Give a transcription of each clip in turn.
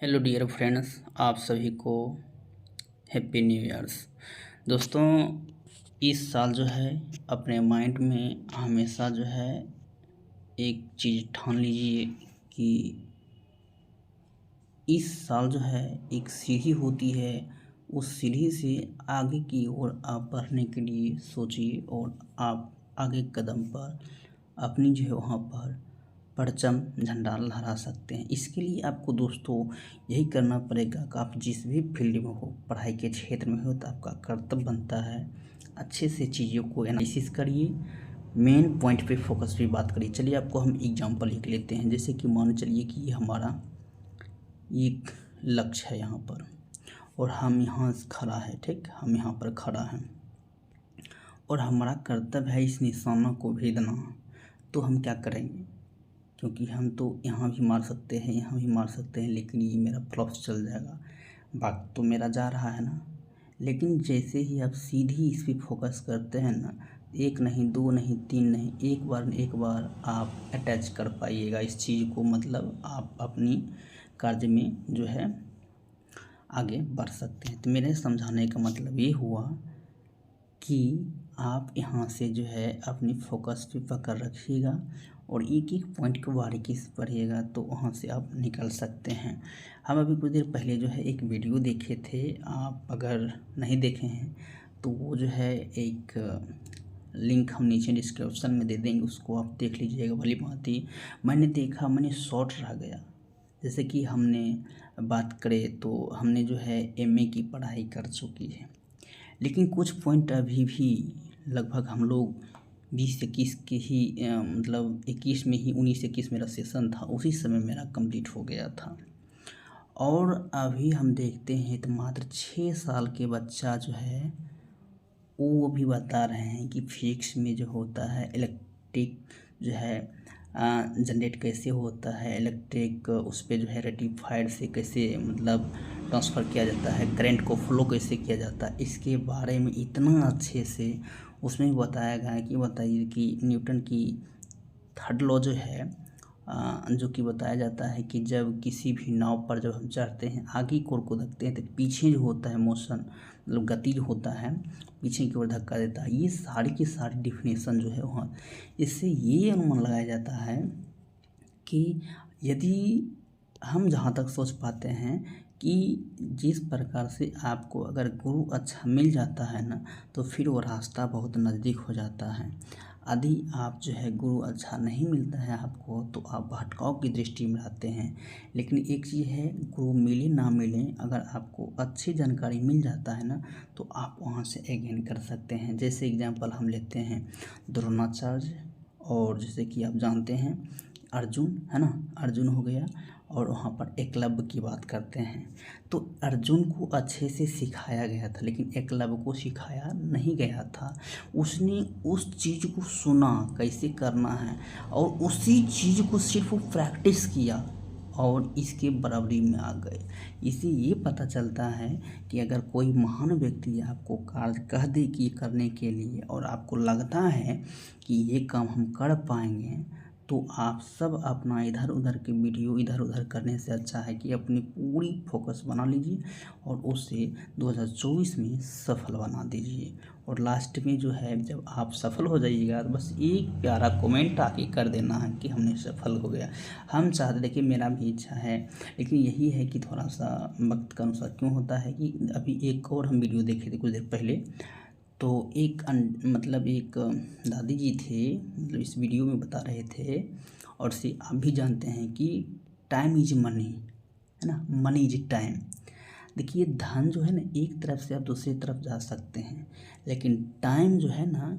Hello dear friends, आप सभी को हैप्पी न्यू ईयर्स। दोस्तों, इस साल जो है अपने माइंड में हमेशा जो है एक चीज़ ठान लीजिए कि इस साल जो है एक सीढ़ी होती है। उस सीढ़ी से आगे की ओर आप बढ़ने के लिए सोचिए और आप आगे कदम पर अपनी जो है वहाँ पर परचम झंडा लहरा सकते हैं। इसके लिए आपको दोस्तों यही करना पड़ेगा कि आप जिस भी फील्ड में हो, पढ़ाई के क्षेत्र में हो, तो आपका कर्तव्य बनता है अच्छे से चीज़ों को एनालिसिस करिए, मेन पॉइंट पे फोकस भी बात करिए। चलिए आपको हम एग्जांपल लिख लेते हैं। जैसे कि मान चलिए कि ये हमारा एक लक्ष्य है यहाँ पर और हम यहाँ खड़ा है, ठीक, हम यहाँ पर खड़ा हैं और हमारा कर्तव्य है इस निशाना को भेदना। तो हम क्या करेंगे, क्योंकि हम तो यहाँ भी मार सकते हैं, यहाँ भी मार सकते हैं, लेकिन ये मेरा फ्लॉप्स चल जाएगा, भाग तो मेरा जा रहा है ना। लेकिन जैसे ही आप सीधी इस पर फोकस करते हैं ना, एक नहीं, दो नहीं, तीन नहीं, एक बार आप अटैच कर पाइएगा इस चीज़ को। मतलब आप अपनी कार्य में जो है आगे बढ़ सकते हैं। तो मेरे समझाने का मतलब ये हुआ कि आप यहाँ से जो है अपनी फोकस पे पकड़ रखिएगा और एक एक पॉइंट को बारीकी से पढ़िएगा, तो वहाँ से आप निकल सकते हैं। हम अभी कुछ देर पहले जो है एक वीडियो देखे थे, आप अगर नहीं देखे हैं तो वो जो है एक लिंक हम नीचे डिस्क्रिप्शन में दे देंगे, उसको आप देख लीजिएगा। भली भांति मैंने देखा, मैंने शॉर्ट रह गया। जैसे कि हमने बात करें तो हमने जो है एमए की पढ़ाई कर चुकी है, लेकिन कुछ पॉइंट अभी भी लगभग हम लोग 20-21 के ही मतलब 21 में ही 19-21 मेरा सेशन था, उसी समय मेरा कंप्लीट हो गया था। और अभी हम देखते हैं तो मात्र 6 साल के बच्चा जो है वो भी बता रहे हैं कि फिजिक्स में जो होता है इलेक्ट्रिक जो है जनरेट कैसे होता है, इलेक्ट्रिक उस पर जो है रेक्टिफायर से कैसे मतलब ट्रांसफ़र किया जाता है, करंट को फ्लो कैसे किया जाता है, इसके बारे में इतना अच्छे से उसमें बताया गया है कि बताइए कि न्यूटन की थर्ड लॉ जो है जो कि बताया जाता है कि जब किसी भी नाव पर जब हम चढ़ते हैं, आगे की ओर को देखते हैं तो पीछे जो होता है मोशन, मतलब गति जो होता है पीछे की ओर धक्का देता है। ये सारी की सारी डिफिनेशन जो है वहाँ, इससे ये अनुमान लगाया जाता है कि यदि हम जहाँ तक सोच पाते हैं कि जिस प्रकार से आपको अगर गुरु अच्छा मिल जाता है ना, तो फिर वो रास्ता बहुत नज़दीक हो जाता है। यदि आप जो है गुरु अच्छा नहीं मिलता है आपको, तो आप भटकाव की दृष्टि में रहते हैं। लेकिन एक चीज़ है, गुरु मिले ना मिले, अगर आपको अच्छी जानकारी मिल जाता है ना, तो आप वहाँ से अगेन कर सकते हैं। जैसे एग्जांपल हम लेते हैं द्रोणाचार्य, और जैसे कि आप जानते हैं अर्जुन, है ना, अर्जुन हो गया, और वहाँ पर एकलव्य की बात करते हैं। तो अर्जुन को अच्छे से सिखाया गया था, लेकिन एकलव्य को सिखाया नहीं गया था। उसने उस चीज़ को सुना कैसे करना है और उसी चीज़ को सिर्फ प्रैक्टिस किया और इसके बराबरी में आ गए। इससे ये पता चलता है कि अगर कोई महान व्यक्ति आपको कार्य कह दे कि करने के लिए और आपको लगता है कि ये काम हम कर पाएंगे, तो आप सब अपना इधर उधर के वीडियो इधर उधर करने से अच्छा है कि अपनी पूरी फोकस बना लीजिए और उसे 2024 में सफल बना दीजिए। और लास्ट में जो है जब आप सफल हो जाइएगा, तो बस एक प्यारा कमेंट आके कर देना है कि हमने सफल हो गया। हम चाहते, देखिए मेरा भी इच्छा है, लेकिन यही है कि थोड़ा सा वक्त के अनुसार क्यों होता है कि अभी एक और हम वीडियो देखे थे कुछ देर पहले, तो एक मतलब एक दादी जी थे, मतलब इस वीडियो में बता रहे थे, और से आप भी जानते हैं कि टाइम इज मनी, है ना, मनी इज टाइम। देखिए धन जो है ना, एक तरफ से आप दूसरी तरफ जा सकते हैं, लेकिन टाइम जो है ना,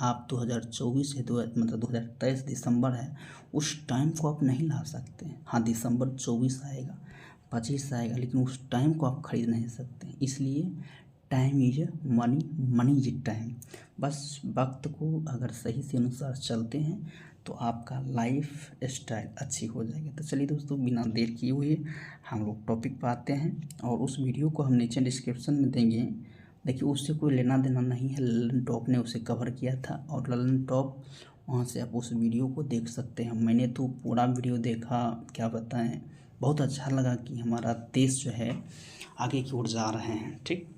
आप 2024 है, मतलब 2023 दिसंबर है, उस टाइम को आप नहीं ला सकते। हाँ, दिसंबर 24 आएगा, 25 आएगा, लेकिन उस टाइम को आप खरीद नहीं सकते। इसलिए time is money, money is time. बस वक्त को अगर सही से अनुसार चलते हैं तो आपका लाइफ स्टाइल अच्छी हो जाएगी। तो चलिए दोस्तों, बिना देर किए हुए हम लोग टॉपिक पर आते हैं, और उस वीडियो को हम नीचे डिस्क्रिप्शन में देंगे। देखिए उससे कोई लेना देना नहीं है, ललन टॉप ने उसे कवर किया था, और ललन टॉप वहाँ से आप उस वीडियो को देख सकते हैं। मैंने तो पूरा वीडियो देखा, क्या बताएं, बहुत अच्छा लगा कि हमारा देश जो है आगे की ओर जा रहे हैं। ठीक,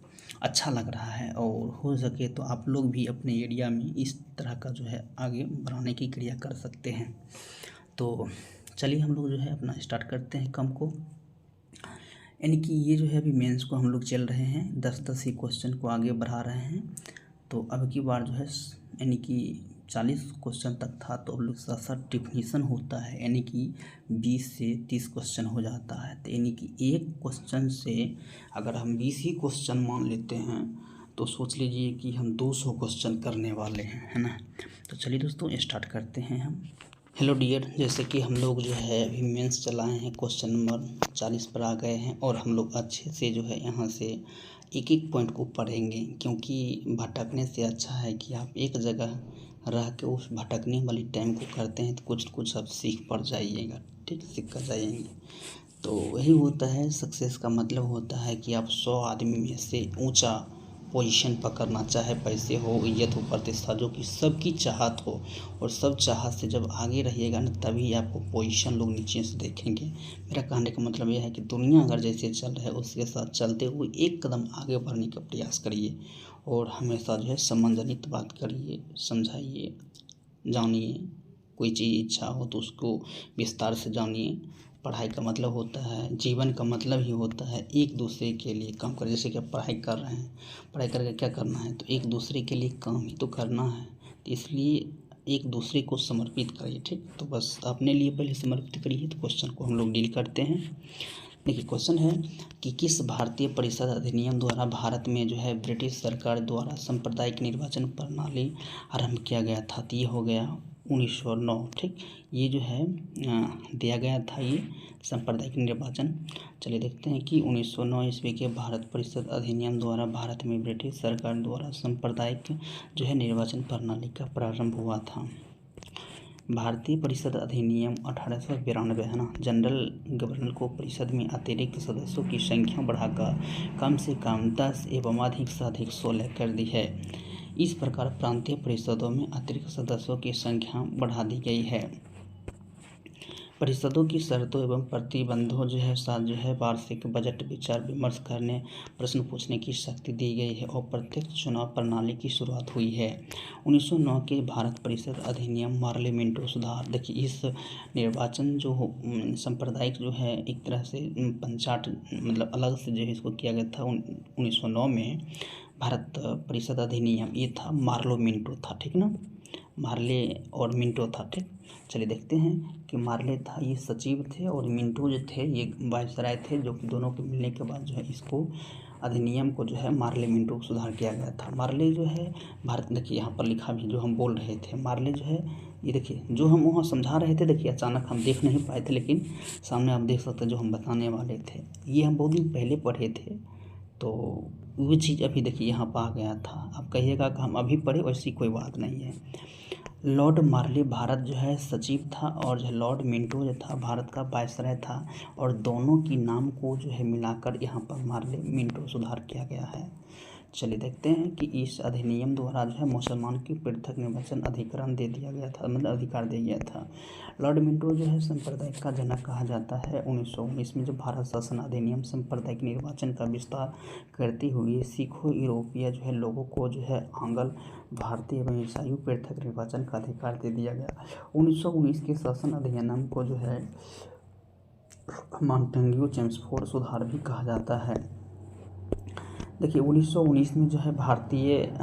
अच्छा लग रहा है और हो सके तो आप लोग भी अपने एरिया में इस तरह का जो है आगे बढ़ाने की क्रिया कर सकते हैं। तो चलिए हम लोग जो है अपना स्टार्ट करते हैं काम को। यानी कि ये जो है अभी मेंस को हम लोग चल रहे हैं, 10-10 ही क्वेश्चन को आगे बढ़ा रहे हैं। तो अब की बार जो है यानी कि 40 क्वेश्चन तक था, तो अब लोग साथ साथ डिफिनीसन होता है, यानी कि 20 से 30 क्वेश्चन हो जाता है। तो यानी कि एक क्वेश्चन से अगर हम 20 ही क्वेश्चन मान लेते हैं तो सोच लीजिए कि हम 200 क्वेश्चन करने वाले हैं, है ना। तो चलिए दोस्तों स्टार्ट करते हैं हम। हेलो डियर, जैसे कि हम लोग जो है अभी मेंस चलाए हैं, क्वेश्चन नंबर 40 पर आ गए हैं और हम लोग अच्छे से जो है यहाँ से एक एक पॉइंट को पढ़ेंगे, क्योंकि भटकने से अच्छा है कि आप एक जगह रह के उस भटकने वाली टाइम को करते हैं तो कुछ कुछ आप सीख पड़ जाइएगा। ठीक, सीख कर जाएंगे। तो वही होता है, सक्सेस का मतलब होता है कि आप 100 आदमी में से ऊंचा पोजीशन पकड़ना, चाहे पैसे हो, इज्जत हो, प्रतिष्ठा, जो कि सबकी चाहत हो, और सब चाहत से जब आगे रहिएगा ना तभी आपको पोजीशन लोग नीचे से देखेंगे। मेरा कहने का मतलब यह है कि दुनिया अगर जैसे चल रहा है उसके साथ चलते हुए एक कदम आगे बढ़ने का प्रयास करिए और हमेशा जो है सम्मानजनित बात करिए, समझाइए, जानिए। कोई चीज़ इच्छा हो तो उसको विस्तार से जानिए। पढ़ाई का मतलब होता है, जीवन का मतलब ही होता है एक दूसरे के लिए काम कर। जैसे कि आप पढ़ाई कर रहे हैं, पढ़ाई करके क्या करना है, तो एक दूसरे के लिए काम ही तो करना है। तो इसलिए एक दूसरे को समर्पित करिए। ठीक, तो बस अपने लिए पहले समर्पित करिए। तो क्वेश्चन को हम लोग डील करते हैं। देखिए क्वेश्चन है कि किस भारतीय परिषद अधिनियम द्वारा भारत में जो है ब्रिटिश सरकार द्वारा सांप्रदायिक निर्वाचन प्रणाली आरंभ किया गया था। तो ये हो गया 1909। ठीक, ये जो है दिया गया था ये सांप्रदायिक निर्वाचन। चलिए देखते हैं कि 1909 ईस्वी के भारत परिषद अधिनियम द्वारा भारत में ब्रिटिश सरकार द्वारा सांप्रदायिक जो है निर्वाचन प्रणाली का प्रारंभ हुआ था। भारतीय परिषद अधिनियम 1892 है ना, जनरल गवर्नर को परिषद में अतिरिक्त सदस्यों की संख्या बढ़ाकर कम से कम 10 एवं अधिक से अधिक 16 कर दी है। इस प्रकार प्रांतीय परिषदों में अतिरिक्त सदस्यों की संख्या बढ़ा दी गई है। परिषदों की शर्तों एवं प्रतिबंधों जो है साथ जो है वार्षिक बजट विचार विमर्श करने, प्रश्न पूछने की शक्ति दी गई है और प्रत्यक्ष चुनाव प्रणाली की शुरुआत हुई है। 1909 के भारत परिषद अधिनियम मार्ले मिंटो सुधार। देखिए इस निर्वाचन जो सांप्रदायिक जो है एक तरह से पंचाट मतलब अलग से जो है इसको किया गया था 1909 में। भारत परिषद अधिनियम ये था मार्लो मिंटो था। ठीक ना, मार्ले और मिंटो था। ठीक, चलिए देखते हैं कि मार्ले था ये सचिव थे और मिंटो जो थे ये वायसराय थे, जो कि दोनों के मिलने के बाद जो है इसको अधिनियम को जो है मार्ले मिंटो सुधार किया गया था। मार्ले जो है भारत, देखिए यहाँ पर लिखा भी जो हम बोल रहे थे, मार्ले जो है ये देखिए जो हम वहाँ समझा रहे थे, देखिए अचानक हम देख नहीं पाए थे, लेकिन सामने आप देख सकते हैं जो हम बताने वाले थे ये हम बहुत दिन पहले पढ़े थे। तो वो चीज़ अभी देखिए यहाँ पर आ गया था। आप कहिएगा कि हम अभी पढ़े, वैसी कोई बात नहीं है। लॉर्ड मार्ले भारत जो है सचिव था और जो लॉर्ड मिंटो जो था भारत का वायसराय था, और दोनों की नाम को जो है मिलाकर यहाँ पर मार्ले मिंटो सुधार किया गया है। चलिए देखते हैं कि इस अधिनियम द्वारा जो है मुसलमान की पृथक निर्वाचन अधिकरण दे दिया गया था, मतलब अधिकार दे गया था। लॉर्ड मिंटो जो है सांप्रदायिक का जनक कहा जाता है। 1919 में जो भारत शासन अधिनियम सांप्रदायिक निर्वाचन का विस्तार करते हुए सिखों यूरोपीय जो है लोगों को जो है आंग्ल भारतीय एवं ईसाई पृथक निर्वाचन का अधिकार दे दिया गया। 1919 के शासन अधिनियम को जो है मॉन्टेग्यू चेम्सफोर्ड सुधार भी कहा जाता है। देखिए 1919 में जो है भारतीय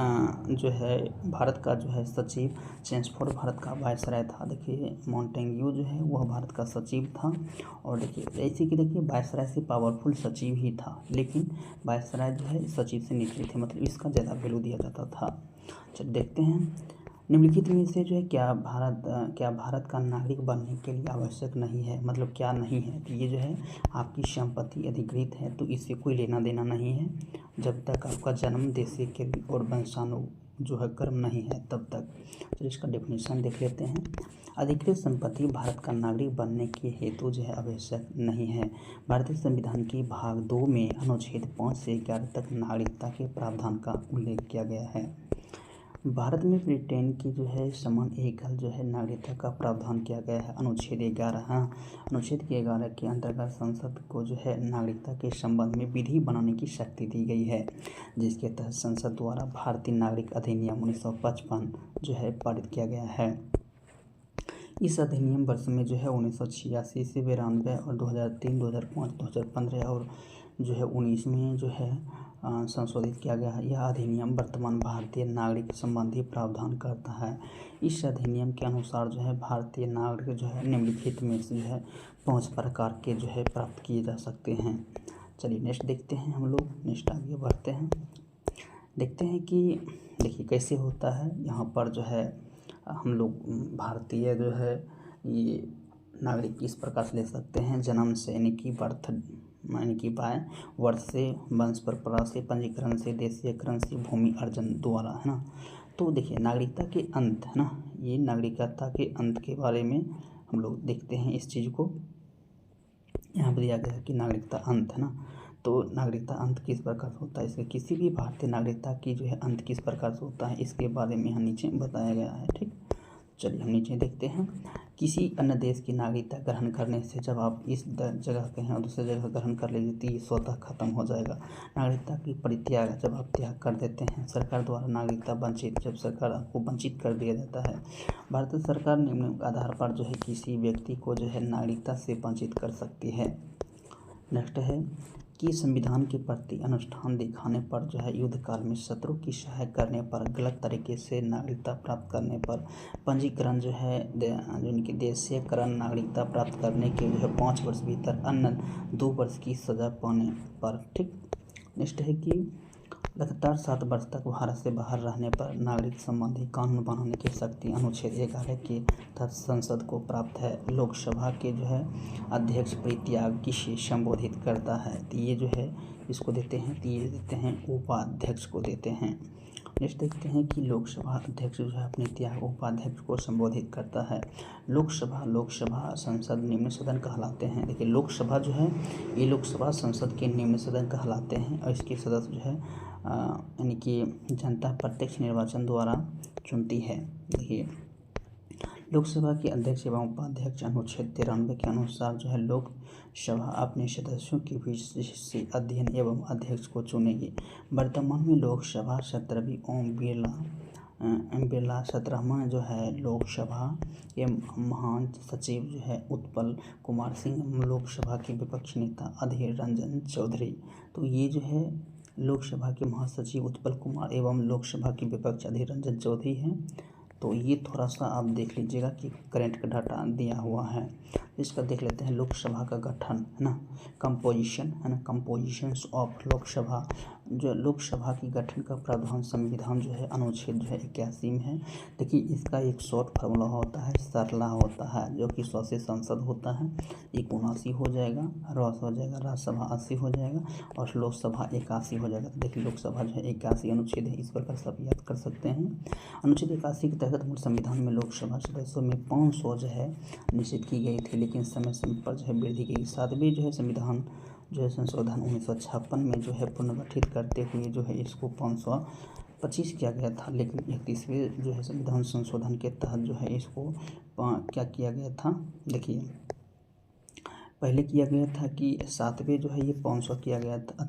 जो है भारत का जो है सचिव चेम्सफोर्ड भारत का वायसराय था। देखिए मॉन्टेग्यू जो है वह भारत का सचिव था, और देखिए ऐसे कि देखिए वायसराय से पावरफुल सचिव ही था, लेकिन वायसराय जो है सचिव से नीचे थे, मतलब इसका ज़्यादा वैल्यू दिया जाता था। चलिए देखते हैं निम्नलिखित में से जो है क्या भारत का नागरिक बनने के लिए आवश्यक नहीं है, मतलब क्या नहीं है। तो ये जो है आपकी संपत्ति अधिकृत है तो इससे कोई लेना देना नहीं है जब तक आपका जन्म देशी के और वंशाणु जो है कर्म नहीं है तब तक। तो इसका डेफिनेशन देख लेते हैं। अधिकृत संपत्ति भारत का नागरिक बनने के हेतु जो है आवश्यक नहीं है। भारतीय संविधान की भाग 2 में अनुच्छेद 5 से 11 तक नागरिकता के प्रावधान का उल्लेख किया गया है। भारत में ब्रिटेन की जो है समान एकल जो है नागरिकता का प्रावधान किया गया है। अनुच्छेद 11, हाँ, अनुच्छेद के 11 के अंतर्गत संसद को जो है नागरिकता के संबंध में विधि बनाने की शक्ति दी गई है, जिसके तहत संसद द्वारा भारतीय नागरिक अधिनियम 1955 जो है पारित किया गया है। इस अधिनियम वर्ष में जो है 1986 से 92 और 2003, 2005, 2015 और जो है 19 में जो है संशोधित किया गया है। यह अधिनियम वर्तमान भारतीय नागरिक संबंधी प्रावधान करता है। इस अधिनियम के अनुसार जो है भारतीय नागरिक जो है निम्नलिखित में से जो है 5 प्रकार के जो है प्राप्त किए जा सकते हैं। चलिए नेक्स्ट देखते हैं, हम लोग नेक्स्ट आगे बढ़ते हैं। देखते हैं कि देखिए कैसे होता है। यहाँ पर जो है हम लोग भारतीय जो है ये नागरिक किस प्रकार से ले सकते हैं। जन्म से यानी कि बर्थ यानी कि बाय वर्ष से, वंश परंपरा से, पंजीकरण से, देशीयकरण से, भूमि अर्जन द्वारा, है ना। तो देखिए नागरिकता के अंत, है ना, ये नागरिकता के अंत के बारे में हम लोग देखते हैं इस चीज़ को। यहाँ पर दिया गया है कि नागरिकता अंत, है ना। तो नागरिकता अंत किस प्रकार से होता है, इसके किसी भी भारतीय नागरिकता की जो है अंत किस प्रकार से होता है, इसके बारे में यहाँ नीचे बताया गया है। ठीक, चलिए हम नीचे देखते हैं। किसी अन्य देश की नागरिकता ग्रहण करने से जब आप इस जगह के हैं और दूसरी जगह ग्रहण कर लेंगे तो ये स्वतः खत्म हो जाएगा। नागरिकता की परित्याग जब आप त्याग कर देते हैं, सरकार द्वारा नागरिकता वंचित, जब सरकार आपको वंचित कर दिया जाता है। भारतीय सरकार निम्न आधार पर जो है किसी व्यक्ति को जो है नागरिकता से वंचित कर सकती है। नेक्स्ट है कि संविधान के प्रति अनुष्ठान दिखाने पर जो है युद्ध काल में शत्रु की सहायता करने पर, गलत तरीके से नागरिकता प्राप्त करने पर, पंजीकरण जो है जिनकी देशीयकरण, नागरिकता प्राप्त करने के जो है 5 वर्ष भीतर अन्य 2 वर्ष की सजा पाने पर। ठीक, नेक्स्ट है कि लगातार 7 वर्ष तक भारत से बाहर रहने पर नागरिक संबंधी कानून बनाने की शक्ति अनुच्छेद 11 के तहत संसद को प्राप्त है। लोकसभा के जो है अध्यक्ष परित्याग किसे संबोधित करता है, तो ये जो है इसको देते हैं, तो ये देते हैं उपाध्यक्ष को देते हैं। नेक्स्ट देखते हैं कि लोकसभा अध्यक्ष जो है अपने त्याग उपाध्यक्ष को संबोधित करता है। लोकसभा संसद निम्न सदन कहलाते हैं। देखिए लोकसभा जो है ये लोकसभा संसद के निम्न सदन कहलाते हैं और इसके सदस्य जो है यानी कि जनता प्रत्यक्ष निर्वाचन द्वारा चुनती है। देखिए लोकसभा के अध्यक्ष एवं उपाध्यक्ष अनुच्छेद 93 के अनुसार जो है लोकसभा अपने सदस्यों के बीच से अध्ययन एवं अध्यक्ष को चुनेगी। वर्तमान में लोकसभा 17वीं ओम बिरला 17वां जो है लोकसभा के महान सचिव जो है उत्पल कुमार सिंह, लोकसभा के विपक्ष नेता अधीर रंजन चौधरी। तो ये जो है लोकसभा के महासचिव उत्पल कुमार एवं लोकसभा के विपक्ष अधीर रंजन चौधरी हैं। तो ये थोड़ा सा आप देख लीजिएगा कि करंट का डाटा दिया हुआ है। इसका देख लेते हैं लोकसभा का गठन, है ना, कंपोजिशन, है ना, कंपोजिशंस ऑफ लोकसभा। जो लोकसभा की गठन का प्रावधान संविधान जो है अनुच्छेद जो है 81 में है। देखिए इसका एक शॉर्ट फार्मूला होता है, सरला होता है, जो कि 100 से संसद होता है, 79 हो जाएगा, रस हो जाएगा, राज्यसभा 80 हो जाएगा और लोकसभा 81 हो जाएगा। तो देखिए लोकसभा जो है 81 अनुच्छेद है, इस प्रकार से आप याद कर सकते हैं। अनुच्छेद 81 के तहत मूल संविधान में लोकसभा सदस्यों में 500 जो है निश्चित की गई थी, लेकिन समय समय पर जो है वृद्धि की। 7वें जो है संविधान जो है संशोधन 1956 में जो है पुनर्गठित करते हुए जो है इसको 525 किया गया था, लेकिन 31वें जो है संविधान संशोधन के तहत जो है इसको क्या किया गया था। देखिए पहले किया गया था कि 7वें जो है ये 500 किया गया था,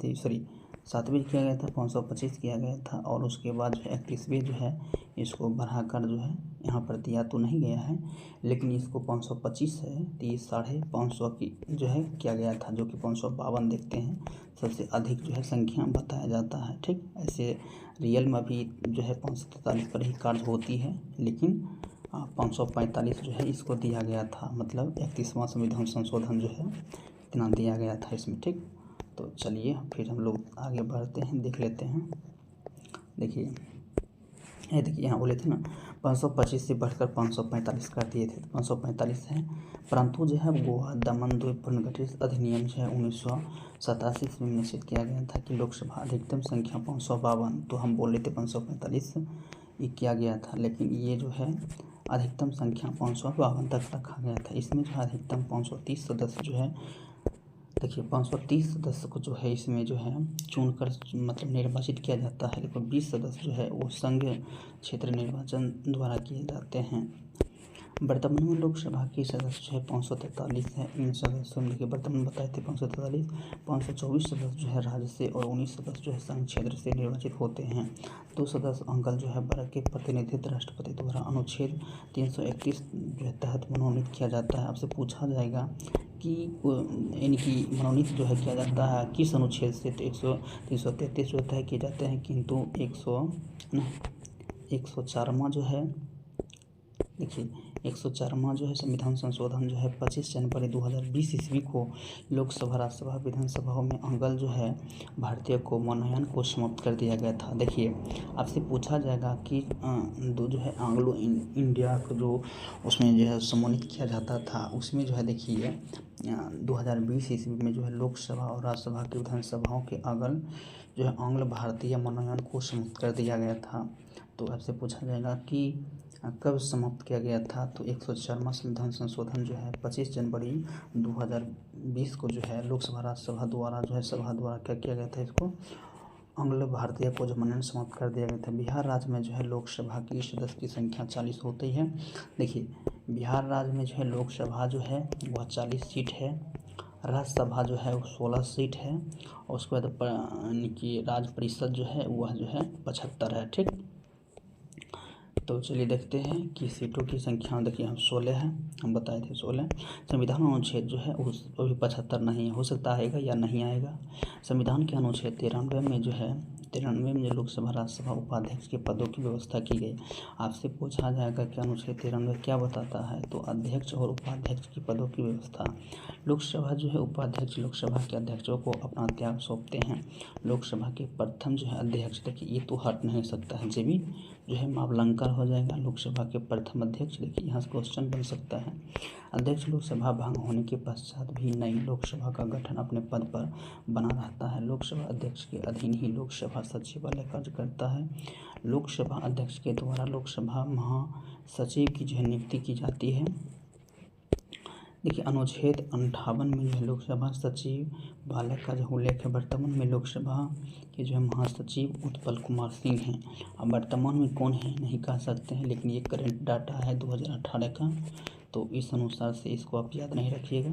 7वें किया गया था, 525 किया गया था और उसके बाद जो 31वें जो है इसको बढ़ाकर जो है यहाँ पर दिया तो नहीं गया है, लेकिन इसको 525 है, 550 की जो है किया गया था, जो कि 552 देखते हैं सबसे अधिक जो है संख्या बताया जाता है। ठीक, ऐसे रियल में भी जो है 543 पर ही कार्य होती है, लेकिन 545 जो है इसको दिया गया था, मतलब 31वां संविधान संशोधन जो है इतना दिया गया था इसमें। ठीक, तो चलिए फिर हम लोग आगे बढ़ते हैं, देख लेते हैं। देखिए ये देखिए यहाँ बोले थे ना 525 से बढ़कर 545 कर दिए थे, तो 545 है, परंतु जो है गोवा दमन द्वीप पुनर्गठित अधिनियम जो है 1987 में निश्चित किया गया था कि लोकसभा अधिकतम संख्या 552, तो हम बोल रहे थे 545 ये किया गया था, लेकिन ये जो है अधिकतम संख्या 552 तक रखा गया था। इसमें जो है अधिकतम 530 सदस्य जो है देखिए 530 सदस्य को जो है इसमें जो है चुनकर मतलब निर्वाचित किया जाता है, लेकिन 20 सदस्य जो है वो संघ क्षेत्र निर्वाचन द्वारा किए जाते हैं। वर्तमान में लोकसभा की सदस्य जो है 543 है। इन सदस्यों में देखिए वर्तमान बताए थे 543, 524 सदस्य जो है राज्य से और 19 सदस्य जो है संघ क्षेत्र से निर्वाचित होते हैं। 2 सदस्य अंकल जो है वर्ग के प्रतिनिधित्व राष्ट्रपति द्वारा अनुच्छेद 331 जो है तहत मनोनीत किया जाता है। आपसे पूछा जाएगा कि इनकी मनोनीत जो है किया जाता है किस अनुच्छेद से, तो 333 जो तय किए जाते हैं, किंतु 104वां जो है देखिए 104वां जो है संविधान संशोधन जो है 25 जनवरी 2020 ईस्वी को लोकसभा, राज्यसभा, विधानसभाओं में अंकल जो है भारतीय को मनोनयन को समाप्त कर दिया गया था। देखिए आपसे पूछा जाएगा कि दो जो है एंग्लो इंडिया को जो उसमें जो है सम्मानित किया जाता था, उसमें जो है देखिए 2020 ईस्वी में जो है लोकसभा और राज्यसभा की विधानसभाओं के अंकल जो है आंग्ल भारतीय मनोनयन को समाप्त कर दिया गया था। तो आपसे पूछा जाएगा कि कब समाप्त किया गया था, तो 104वां संविधान संशोधन जो है 25 जनवरी 2020 को जो है लोकसभा, राज्यसभा द्वारा जो है सभा द्वारा क्या किया गया था, इसको आंग्ल भारतीय को जो मनोनयन समाप्त कर दिया गया था। बिहार राज्य में जो है लोकसभा की सदस्य की संख्या 40 होती है। देखिए बिहार राज्य में जो है लोकसभा जो है वह 40 सीट है, राज्यसभा जो है वो 16 सीट है, और उसके बाद यानी कि राज्य परिषद जो है वह जो है 75 है। ठीक, तो चलिए देखते हैं कि सीटों की संख्या। देखिए हम 16 है, हम बताए थे 16। संविधान अनुच्छेद जो है उस अभी 75 नहीं है, हो सकता आएगा या नहीं आएगा। संविधान के अनुच्छेद 93 में जो है 93 में जो लोकसभा, राज्यसभा उपाध्यक्ष के पदों की व्यवस्था की गई। आपसे पूछा जाएगा कि अनुच्छेद 93 क्या बताता है, तो अध्यक्ष और उपाध्यक्ष के पदों की व्यवस्था। लोकसभा जो है उपाध्यक्ष लोकसभा के अध्यक्षों को अपना त्याग सौंपते हैं। लोकसभा के प्रथम जो है अध्यक्ष, देखिए ये तो हट नहीं सकता है, जे भी जो है मावलंकर हो जाएगा। लोकसभा के प्रथम अध्यक्ष, देखिए यहाँ से क्वेश्चन बन सकता है। अध्यक्ष लोकसभा भंग होने के पश्चात भी नई लोकसभा का गठन अपने पद पर बना रहता है। लोकसभा अध्यक्ष के अधीन ही लोकसभा सचिवालय कार्य करता है। लोकसभा अध्यक्ष के द्वारा लोकसभा महासचिव की जो है नियुक्ति की जाती है। देखिए अनुच्छेद 58 में जो है लोकसभा सचिवालय का जो उल्लेख है। वर्तमान में लोकसभा के जो है महासचिव उत्पल कुमार सिंह हैं। अब वर्तमान में कौन है नहीं कह सकते हैं, लेकिन ये करंट डाटा है 2018 का, तो इस अनुसार से इसको आप याद नहीं रखिएगा।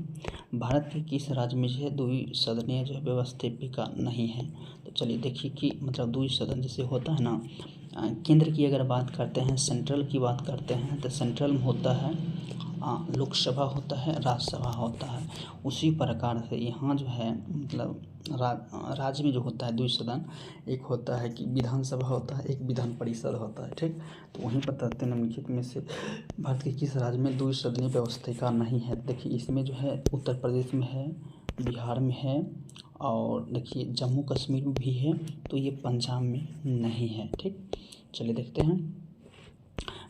भारत के किस राज्य में जो है द्विसदनीय जो है व्यवस्थापिका नहीं है, तो चलिए देखिए कि मतलब द्विसदन जैसे होता है ना, केंद्र की अगर बात करते हैं, सेंट्रल की बात करते हैं, तो सेंट्रल में होता है लोकसभा होता है, राज्यसभा होता है। उसी प्रकार से यहाँ जो है मतलब राज्य में जो होता है द्विसदन, एक होता है कि विधानसभा होता है, एक विधान परिषद होता है। ठीक, तो वहीं बताते हैं निम्नलिखित में से भारत के किस राज्य में द्विसदनीय व्यवस्था नहीं है। देखिए इसमें जो है उत्तर प्रदेश में है, बिहार में है, और देखिए जम्मू कश्मीर में भी है, तो ये पंजाब में नहीं है। ठीक, चलिए देखते हैं।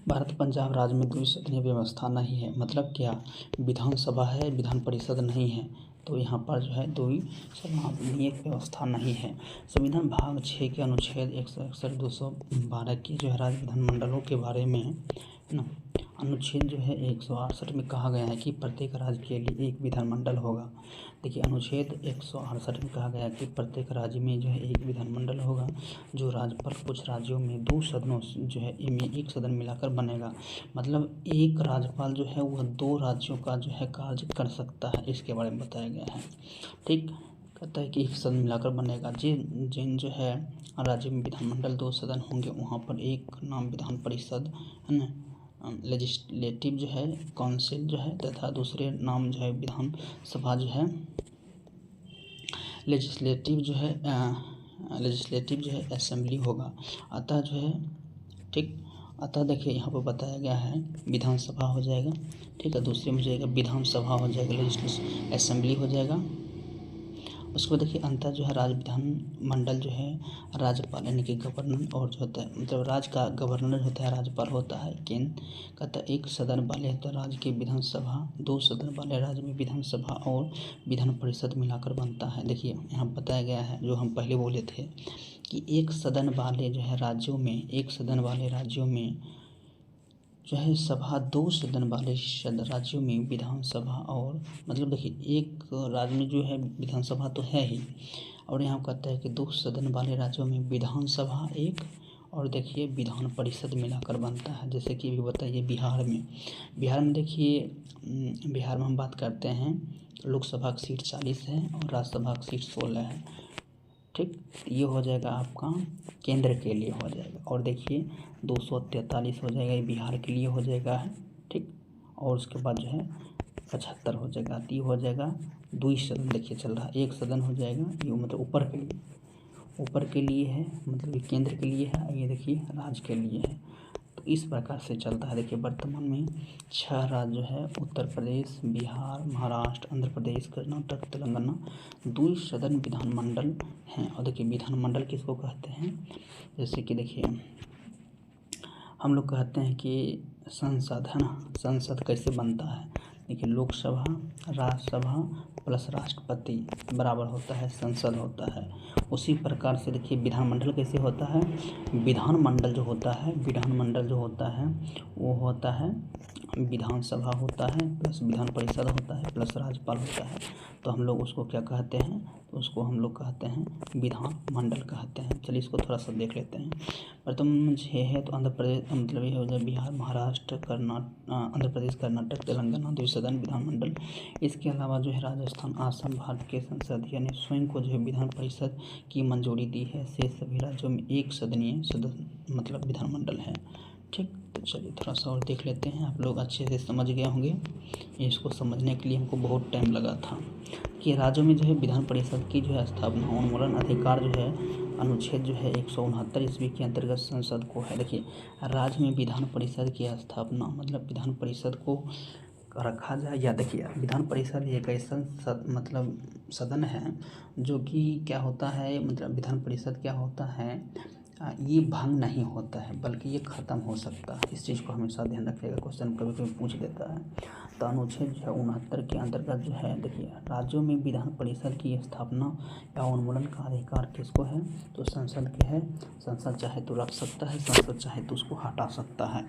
भारत पंजाब राज्य में द्विसदनीय व्यवस्था नहीं है, मतलब क्या, विधानसभा है, विधान परिषद नहीं है, तो यहाँ पर जो है द्विसदनीय व्यवस्था नहीं है। संविधान भाग 6 के अनुच्छेद 161, 212 की जो है राज्य विधानमंडलों के बारे में है ना, अनुच्छेद जो है 168 में कहा गया है कि प्रत्येक राज्य के लिए एक विधानमंडल होगा। देखिए अनुच्छेद 168 में कहा गया है कि प्रत्येक राज्य में जो है एक विधानमंडल होगा, जो राज्यपाल कुछ राज्यों में 2 सदनों जो है इनमें एक सदन मिलाकर बनेगा। मतलब एक राज्यपाल जो है वह 2 राज्यों का जो है कार्य कर सकता है, इसके बारे में बताया गया है। ठीक, कहता है कि एक सदन मिलाकर बनेगा। जिन जो है राज्य में विधानमंडल 2 सदन होंगे, वहाँ पर एक नाम विधान परिषद है ना, लेजिस्लेटिव जो है काउंसिल जो है, तथा दूसरे नाम जो है विधान सभा जो है लेजिस्लेटिव जो है असेंबली होगा। अतः जो है ठीक, अतः देखिए यहाँ पर बताया गया है विधानसभा हो जाएगा। ठीक है, दूसरे में जाएगा विधानसभा हो जाएगा, लेजिस्लेटिव असेंबली हो जाएगा। उसको देखिए अंतर जो है राज्य विधानमंडल जो है राज्यपाल यानी कि गवर्नर, और जो होता है मतलब राज्य का गवर्नर होता है, राज्यपाल होता है। केंद्र कहता है एक सदन वाले तो राज्य की विधानसभा, 2 सदन वाले राज्य में विधानसभा और विधान परिषद मिलाकर बनता है। देखिए यहाँ बताया गया है जो हम पहले बोले थे कि एक सदन वाले जो है राज्यों में, एक सदन वाले राज्यों में जो है सभा 2 सदन वाले राज्यों में विधानसभा और मतलब देखिए एक राज्य में जो है विधानसभा तो है ही, और यहाँ कहता है कि 2 सदन वाले राज्यों में विधानसभा एक और देखिए विधान परिषद मिलाकर बनता है। जैसे कि अभी बताइए बिहार में देखिए बिहार में हम बात करते हैं लोकसभा की सीट 40 है और राज्यसभा की सीट 16 है। ठीक, ये हो जाएगा आपका केंद्र के लिए हो जाएगा। और देखिए 243 हो जाएगा, ये बिहार के लिए हो जाएगा है। ठीक, और उसके बाद जो है 75 हो जाएगा, तो ये हो जाएगा 2 सदन देखिए चल रहा है, 1 सदन हो जाएगा। ये मतलब ऊपर के लिए है, मतलब ये केंद्र के लिए है, ये देखिए राज्य के लिए है। तो इस प्रकार से चलता है। देखिए वर्तमान में 6 राज्य जो है उत्तर प्रदेश, बिहार, महाराष्ट्र, आंध्र प्रदेश, कर्नाटक, तेलंगाना 2 सदन विधानमंडल हैं। और देखिए विधानमंडल किसको कहते हैं, जैसे कि देखिए हम लोग कहते हैं कि संसद है ना, संसद कैसे बनता है। देखिए लोकसभा, राज्यसभा प्लस राष्ट्रपति बराबर होता है संसद होता है। उसी प्रकार से देखिए विधानमंडल कैसे होता है। विधानमंडल जो होता है वो होता है विधानसभा होता है प्लस विधान परिषद होता है प्लस राज्यपाल होता है। तो हम लोग उसको क्या कहते हैं, तो उसको हम लोग कहते हैं विधानमंडल कहते हैं। चलिए इसको थोड़ा सा देख लेते हैं। वर्तमान 6 है, तो आंध्र प्रदेश मतलब ये हो जाए बिहार, महाराष्ट्र, आंध्र प्रदेश, कर्नाटक, तेलंगाना 2 सदन विधानमंडल। इसके अलावा जो है राजस्थान, असम भारत के संसदीय ने स्वयं को जो है विधान परिषद की मंजूरी दी है। शेष सभी राज्यों में 1 सदनीय सदन मतलब विधानमंडल है। ठीक, तो चलिए थोड़ा सा और देख लेते हैं। आप लोग अच्छे से समझ गए होंगे। इसको समझने के लिए हमको बहुत टाइम लगा था कि राज्यों में जो है विधान परिषद की जो है स्थापना उन्मूलन अधिकार जो है अनुच्छेद जो है 169 ईस्वी के अंतर्गत संसद को है। देखिए राज्य में विधान परिषद की स्थापना मतलब विधान परिषद को रखा जाए, या देखिए विधान परिषद एक ऐसा मतलब सदन है जो कि क्या होता है, मतलब विधान परिषद क्या होता है, ये भंग नहीं होता है बल्कि ये ख़त्म हो सकता है। इस चीज़ को हमेशा ध्यान रखिएगा, क्वेश्चन कभी कभी पूछ देता है। तो अनुच्छेद जो है 69 के अंतर्गत जो है देखिए राज्यों में विधान परिषद की स्थापना या उन्मूलन का अधिकार किसको है, तो संसद के है। संसद चाहे तो रख सकता है, संसद चाहे तो उसको हटा सकता है।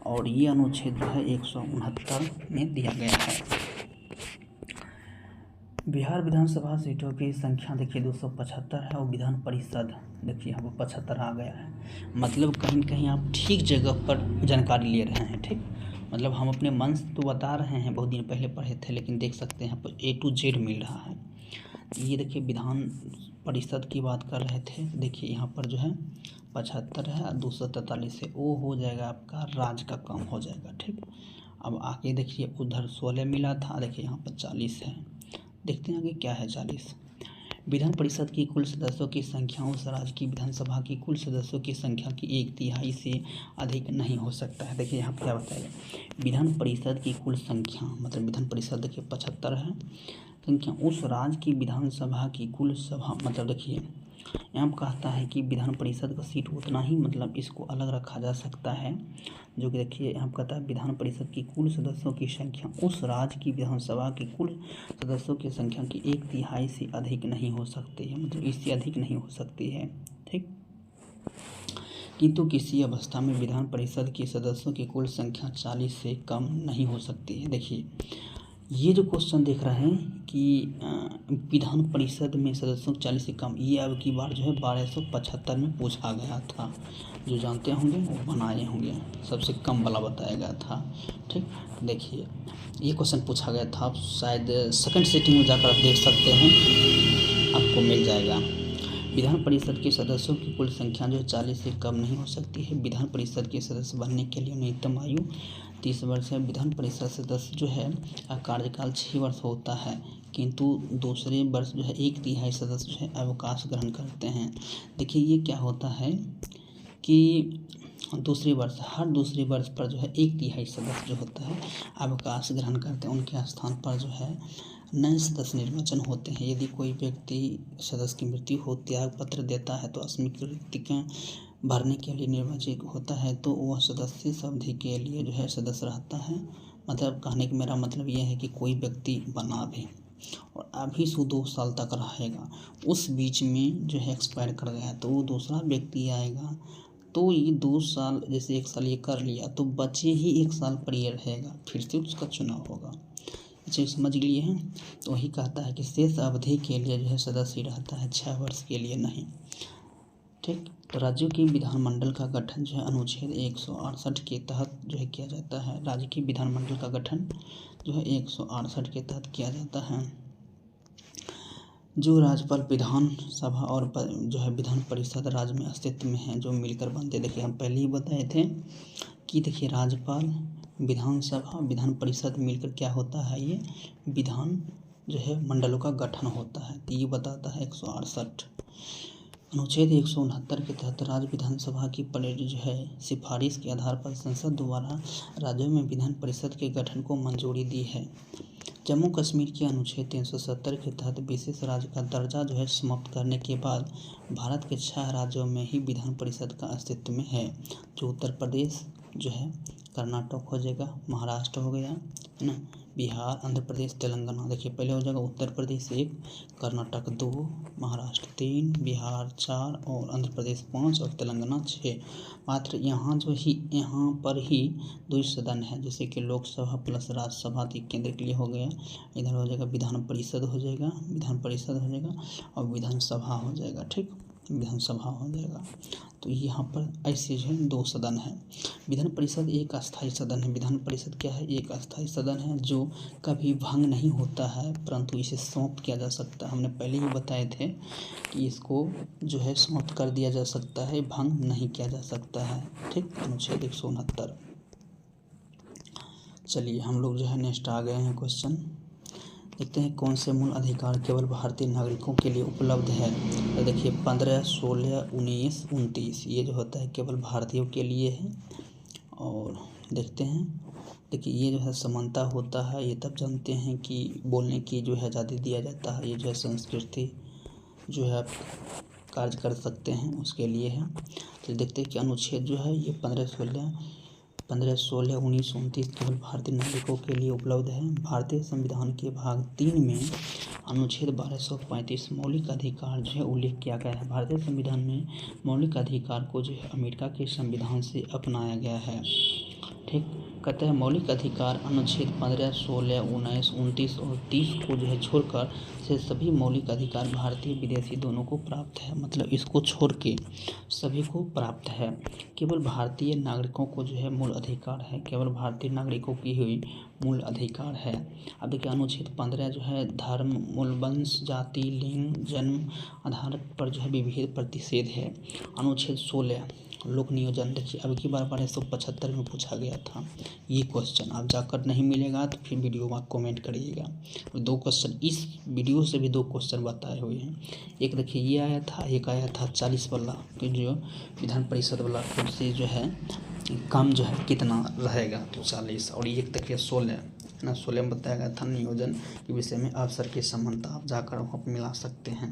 और ये अनुच्छेद जो है 169 में दिया गया है। बिहार विधानसभा सीटों की संख्या देखिए 275 है और विधान परिषद देखिए यहाँ पर 75 आ गया है। मतलब कहीं न कहीं आप ठीक जगह पर जानकारी ले रहे हैं। ठीक, मतलब हम अपने मन से तो बता रहे हैं, बहुत दिन पहले पढ़े थे, लेकिन देख सकते हैं यहाँ पर A to Z मिल रहा है। ये देखिए विधान परिषद की बात कर रहे थे, देखिए यहाँ पर जो है 75 है और 243 है, वो हो जाएगा आपका राज्य का काम हो जाएगा। ठीक, अब आगे देखिए उधर 16 मिला था, देखिए यहाँ पर 40 है। देखते हैं आगे क्या है 40। विधान परिषद की कुल सदस्यों की संख्या उस राज्य की विधानसभा की कुल सदस्यों की संख्या की 1/3 से अधिक नहीं हो सकता है। देखिए यहाँ क्या बताया, विधान परिषद की कुल संख्या मतलब विधान परिषद देखिए 75 है संख्या, उस राज्य की विधानसभा की कुल सभा मतलब देखिए यहाँ कहता है कि विधान परिषद का सीट उतना ही, मतलब इसको अलग रखा जा सकता है, जो कि देखिए यहाँ कहता है विधान परिषद की कुल सदस्यों की संख्या उस राज्य की विधानसभा की कुल सदस्यों की संख्या की 1/3 से अधिक नहीं हो सकती है, मतलब इससे अधिक नहीं हो सकती है। ठीक, किंतु किसी अवस्था में विधान परिषद के सदस्यों की कुल संख्या 40 से कम नहीं हो सकती है। देखिए ये जो क्वेश्चन देख रहे हैं कि विधान परिषद में सदस्यों 40 से कम, ये अब की बार जो है 1275 में पूछा गया था। जो जानते होंगे वो बनाए होंगे, सबसे कम वाला बताया गया था। ठीक, देखिए ये क्वेश्चन पूछा गया था, आप शायद सेकंड सिटिंग में जाकर आप देख सकते हैं, आपको मिल जाएगा। विधान परिषद के सदस्यों की कुल संख्या जो 40 से कम नहीं हो सकती है। विधान परिषद के सदस्य बनने के लिए न्यूनतम आयु 30 वर्ष है। विधान परिषद सदस्य जो है कार्यकाल 6 वर्ष होता है, किंतु दूसरे वर्ष जो है 1/3 सदस्य जो है अवकाश ग्रहण करते हैं। देखिए ये क्या होता है कि हर दूसरे वर्ष पर जो है 1/3 सदस्य जो होता है अवकाश ग्रहण करते हैं, उनके स्थान पर जो है नए सदस्य निर्वाचन होते हैं। यदि कोई व्यक्ति सदस्य की मृत्यु हो, त्याग पत्र देता है तो स्वीकृतियाँ भरने के लिए निर्वाचित होता है, तो वह सदस्य इस अवधि के लिए जो है सदस्य रहता है। मतलब कहने का मेरा मतलब यह है कि कोई व्यक्ति बना भी और अभी से 2 साल तक रहेगा, उस बीच में जो है एक्सपायर कर गया तो वो दूसरा व्यक्ति आएगा तो ये 2 साल, जैसे 1 साल ये कर लिया तो बचे ही 1 साल पर ये रहेगा, फिर से उसका चुनाव होगा। ये चीज़ समझ लिए हैं। तो वही कहता है कि शेष अवधि के लिए जो है सदस्य रहता है, 6 वर्ष के लिए नहीं। ठीक। तो राज्यों की विधानमंडल का गठन जो है अनुच्छेद 168 के तहत जो है किया जाता है। राज्य की विधानमंडल का गठन जो है 168 के तहत किया जाता है। जो राज्यपाल विधान सभा और जो है विधान परिषद राज्य में अस्तित्व में है, जो मिलकर बनते, देखिए हम पहले ही बताए थे कि देखिए राज्यपाल, विधानसभा, विधान परिषद मिलकर क्या होता है, ये विधान जो है मंडलों का गठन होता है। तो ये बताता है 168। अनुच्छेद 169 के तहत राज्य विधानसभा की परेड जो है सिफारिश के आधार पर संसद द्वारा राज्यों में विधान परिषद के गठन को मंजूरी दी है। जम्मू कश्मीर के अनुच्छेद 370 के तहत विशेष राज्य का दर्जा जो है समाप्त करने के बाद भारत के 6 राज्यों में ही विधान परिषद का अस्तित्व में है, जो उत्तर प्रदेश जो है, कर्नाटक हो जाएगा, महाराष्ट्र हो गया, है ना, बिहार, आंध्र प्रदेश, तेलंगाना। देखिए पहले हो जाएगा उत्तर प्रदेश 1, कर्नाटक 2, महाराष्ट्र 3, बिहार 4 और आंध्र प्रदेश 5 और तेलंगाना 6। मात्र यहाँ पर ही 2 सदन है, जैसे कि लोकसभा प्लस राज्यसभा केंद्र के लिए हो गया। इधर हो जाएगा विधान परिषद हो जाएगा, और विधानसभा हो जाएगा। ठीक, विधानसभा हो जाएगा। तो यहाँ पर ऐसे जो है 2 सदन है। विधान परिषद एक अस्थायी सदन है। विधान परिषद क्या है, एक अस्थायी सदन है जो कभी भंग नहीं होता है, परंतु इसे समाप्त किया जा सकता है। हमने पहले ही बताए थे कि इसको जो है समाप्त कर दिया जा सकता है, भंग नहीं किया जा सकता है। ठीक, अनुच्छेद 169। चलिए हम लोग जो है नेक्स्ट आ गए हैं क्वेश्चन। देखते हैं कौन से मूल अधिकार केवल भारतीय नागरिकों के लिए उपलब्ध है। तो देखिए 15, 16, 19, 29 ये जो होता है केवल भारतीयों के लिए है। और देखते हैं, देखिए ये जो है समानता होता है, ये तब जानते हैं कि बोलने की जो है आज़ादी दिया जाता है। ये जो है संस्कृति जो है आप कार्य कर सकते हैं उसके लिए है। तो देखते हैं कि अनुच्छेद जो है ये 15, 16, 19, 29 केवल भारतीय नागरिकों के लिए उपलब्ध है। भारतीय संविधान के भाग 3 में अनुच्छेद 1235 मौलिक अधिकार जो है उल्लेख किया गया है। भारतीय संविधान में मौलिक अधिकार को जो है अमेरिका के संविधान से अपनाया गया है। ठीक, कहते हैं मौलिक अधिकार अनुच्छेद 15, 16, 19, 29 और 30 को जो है छोड़कर से सभी मौलिक अधिकार भारतीय विदेशी दोनों को प्राप्त है। मतलब इसको छोड़ के सभी को प्राप्त है। केवल भारतीय नागरिकों को जो है मूल अधिकार है, केवल भारतीय नागरिकों की ही मूल अधिकार है। अब देखिए अनुच्छेद 15 जो है धर्म, मूल, वंश, जाति, लिंग, जन्म आधार पर जो है विभेद प्रतिषेध है। अनुच्छेद 16 लोक नियोजन, देखिए अब की बार 1275 में पूछा गया था ये क्वेश्चन। आप जाकर नहीं मिलेगा तो फिर वीडियो में कमेंट करिएगा। 2 क्वेश्चन इस वीडियो से भी 2 क्वेश्चन बताए हुए हैं। एक देखिए ये आया था, एक आया था 40 वाला कि जो विधान परिषद वाला उससे जो है कम जो है कितना रहेगा, तो 40। और एक देखिए 16 ना, 16 में बताया गया था नियोजन के विषय में अवसर की समानता, आप जाकर वहाँ पर मिला सकते हैं।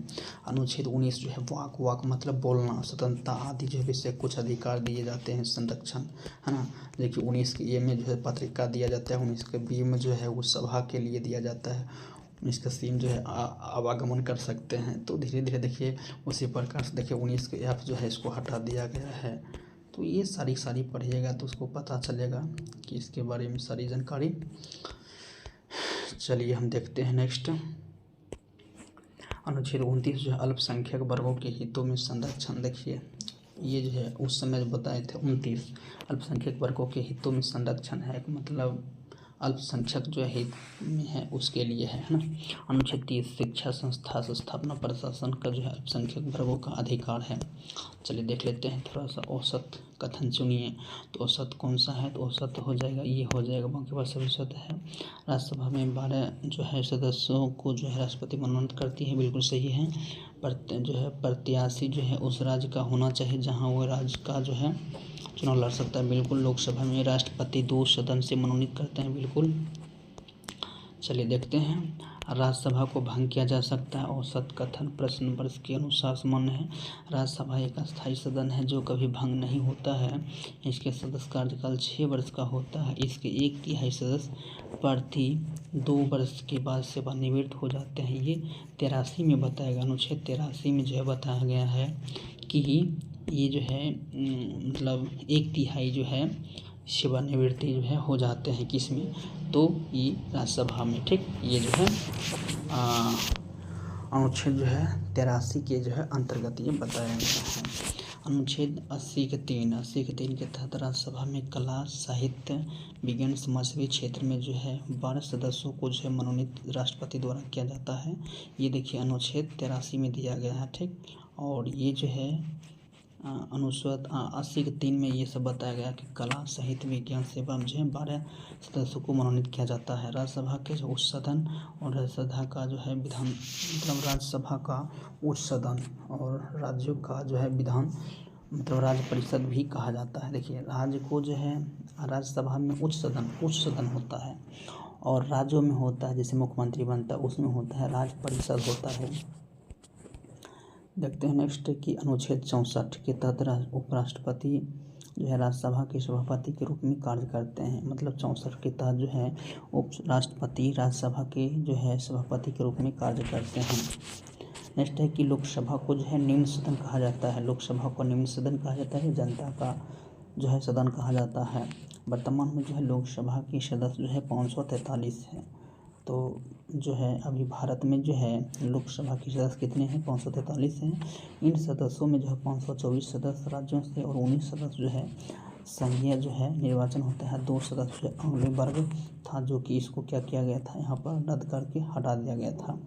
अनुच्छेद 19 जो है वाक मतलब बोलना, स्वतंत्रता आदि जो विषय कुछ अधिकार दिए जाते हैं, संरक्षण, है ना। देखिए 19 के ए में जो है पत्रिका दिया जाता है, 19 के बी में जो है वो सभा के लिए दिया जाता है, 19 का सी में जो है आवागमन कर सकते हैं। तो धीरे धीरे देखिए उसी प्रकार से देखिए 19 के एफ जो है इसको हटा दिया गया है। तो ये सारी पढ़िएगा तो उसको पता चलेगा कि इसके बारे में सारी जानकारी। चलिए हम देखते हैं नेक्स्ट। अनुच्छेद 29 जो है अल्पसंख्यक वर्गों के हितों में संरक्षण। देखिए ये जो है उस समय बताए थे 29 अल्पसंख्यक वर्गों के हितों में संरक्षण है, मतलब अल्पसंख्यक जो है हित में है उसके लिए है ना। अनुच्छेद 30 शिक्षा संस्था स्थापना प्रशासन का जो है अल्पसंख्यक वर्गों का अधिकार है। चलिए देख लेते हैं थोड़ा सा। औसत कथन चुनिए, तो औसत कौन सा है, तो औसत हो जाएगा ये हो जाएगा, बाकी बात सभी औसत है। राज्यसभा में 12 जो है सदस्यों को जो है राष्ट्रपति मनोनीत करती है, बिल्कुल सही है। जो है प्रत्याशी जो है उस राज्य का होना चाहिए जहाँ वो राज्य का जो है चुनाव लड़ सकता है, बिल्कुल। लोकसभा में राष्ट्रपति 2 सदन से मनोनीत करते हैं, बिल्कुल। चलिए देखते हैं। राज्यसभा को भंग किया जा सकता है, औसत कथन प्रश्न वर्ष के अनुसार सामान्य है। राज्यसभा एक अस्थायी सदन है जो कभी भंग नहीं होता है। इसके सदस्य कार्यकाल 6 वर्ष का होता है। इसके 1/3 सदस्य प्रति 2 वर्ष के बाद सेवानिवृत्त हो जाते हैं। ये 83 में बताया गया, अनुच्छेद 83 में जो है बताया गया है कि ये जो है मतलब 1/3 जो है सेवानिवृत्ति जो है हो जाते हैं किसमें, तो ये राज्यसभा में। ठीक, ये जो है अनुच्छेद जो है 83 के जो है अंतर्गत ये बताया गया है। अनुच्छेद 80 के 3 के तहत राज्यसभा में कला, साहित्य, विज्ञान, समाजसेवी क्षेत्र में जो है 12 सदस्यों को जो है मनोनीत राष्ट्रपति द्वारा किया जाता है। ये देखिए अनुच्छेद 83 में दिया गया है। ठीक, और ये जो है अनुच्छेद 80 के 3 में ये सब बताया गया कि कला, साहित्य, विज्ञान, सेवा में जो है 12 सदस्यों को मनोनीत किया जाता है। राज्यसभा के जो उच्च सदन और राज्यसभा का जो है विधान, मतलब राज्यसभा का उच्च सदन और राज्यों का जो है विधान, मतलब राज्य परिषद भी कहा जाता है। देखिए राज्य को जो है राज्यसभा में उच्च सदन होता है, और राज्यों में होता है जैसे मुख्यमंत्री बनता है उसमें होता है राज्य परिषद होता है। देखते हैं नेक्स्ट कि अनुच्छेद 64 के तहत उपराष्ट्रपति जो है राज्यसभा के सभापति के रूप में कार्य करते हैं। मतलब 64 के तहत जो है उपराष्ट्रपति राज्यसभा के जो है सभापति के रूप में कार्य करते हैं। नेक्स्ट है कि लोकसभा को जो है निम्न सदन कहा जाता है। लोकसभा को निम्न सदन कहा जाता है, जनता का जो है सदन कहा जाता है। वर्तमान में जो है लोकसभा के सदस्य जो है 543 है। तो जो है अभी भारत में जो है लोकसभा के सदस्य कितने हैं? 543 हैं। इन सदस्यों में जो है 524 सदस्य राज्यों से और 19 सदस्य जो है संघीय जो है निर्वाचन होता है। 2 सदस्य जो अगले वर्ग था, जो कि इसको क्या किया गया था, यहाँ पर रद्द करके हटा दिया गया था।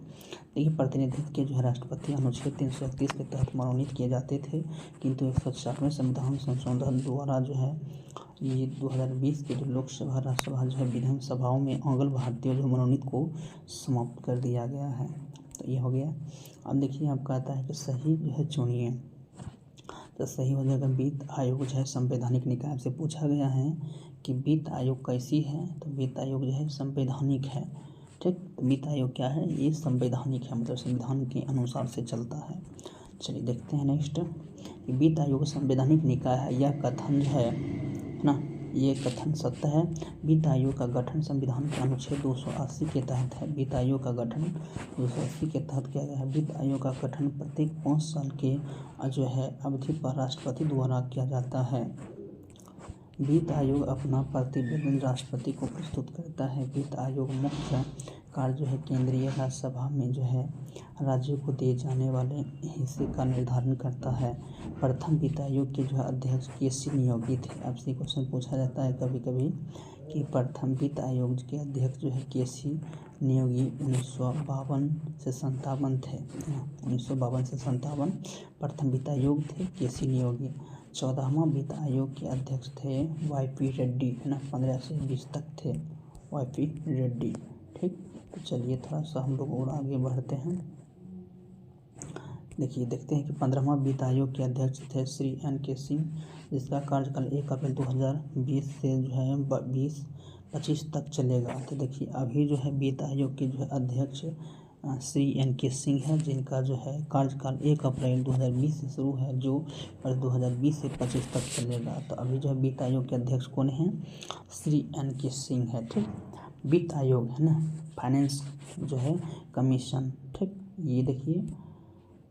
देखिए प्रतिनिधित्व के जो है राष्ट्रपति अनुच्छेद 331 के तहत मनोनीत किए जाते थे, किंतु 160वें संविधान संशोधन द्वारा जो है ये 2020 के जो लोकसभा राज्यसभा जो है विधानसभाओं में आंग्ल भारतीय जो मनोनीत को समाप्त कर दिया गया है। तो ये हो गया। अब देखिए आप कहता है कि सही जो है चुनिए, तो सही हो जाएगा वित्त आयोग जो है संवैधानिक निकाय से पूछा गया है कि वित्त आयोग कैसी है, तो वित्त आयोग जो है संवैधानिक है। ठीक, वित्त आयोग क्या है? ये संवैधानिक है, मतलब संविधान के अनुसार से चलता है। चलिए देखते हैं नेक्स्ट, वित्त आयोग संवैधानिक निकाय है। यह कथन जो है ना, ये कथन सत्य है। वित्त आयोग का गठन संविधान के अनुच्छेद 280 के तहत है। वित्त आयोग का गठन 280 के तहत किया गया है। वित्त आयोग का गठन प्रत्येक 5 साल के जो है अवधि पर राष्ट्रपति द्वारा किया जाता है। वित्त आयोग अपना प्रतिवेदन राष्ट्रपति को प्रस्तुत करता है। वित्त आयोग मुख्य कार्य जो है केंद्रीय राज्यसभा में जो है राज्यों को दिए जाने वाले हिस्से का निर्धारण करता है। प्रथम वित्त आयोग के जो है अध्यक्ष केसी नियोगी थे। आपसे क्वेश्चन पूछा जाता है कभी कभी कि प्रथम वित्त आयोग के अध्यक्ष जो है केसी नियोगी 1952 से 57 थे। 1952 से 57 प्रथम वित्त आयोग थे केसी नियोगी। 14वां वित्त आयोग के अध्यक्ष थे वाई.पी. रेड्डी, है ना, 15 से 20 तक थे वाई.पी. रेड्डी। ठीक, तो चलिए थोड़ा सा हम लोग और आगे बढ़ते हैं। देखिए देखते हैं कि 15वां वित्त आयोग के अध्यक्ष थे श्री N.K. सिंह, जिसका कार्यकाल 1 अप्रैल 2020 से जो है 2025 तक चलेगा। तो देखिए अभी जो है वित्त आयोग के जो है अध्यक्ष श्री N.K. सिंह है, जिनका जो है कार्यकाल 1 अप्रैल 2020 से शुरू है, जो 2020 से 25 तक चलेगा। तो अभी जो है वित्त आयोग के अध्यक्ष कौन हैं? श्री N.K. सिंह है। ठीक, वित्त आयोग है ना, फाइनेंस जो है कमीशन। ठीक, ये देखिए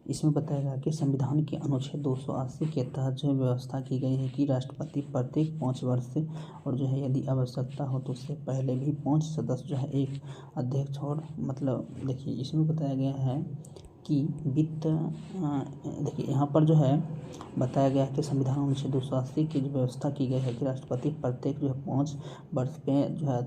इसमें बताया कि संविधान के अनुच्छेद 280 के तहत जो व्यवस्था की गई है कि राष्ट्रपति प्रत्येक 5 वर्ष से और जो है यदि आवश्यकता हो तो उससे पहले भी 5 सदस्य जो है एक अध्यक्ष और मतलब देखिए इसमें बताया गया है कि वित्त देखिए यहाँ पर जो है बताया गया है कि संविधान अनुच्छेद 280 की जो व्यवस्था की गई है कि राष्ट्रपति प्रत्येक जो है 5 वर्ष पे जो है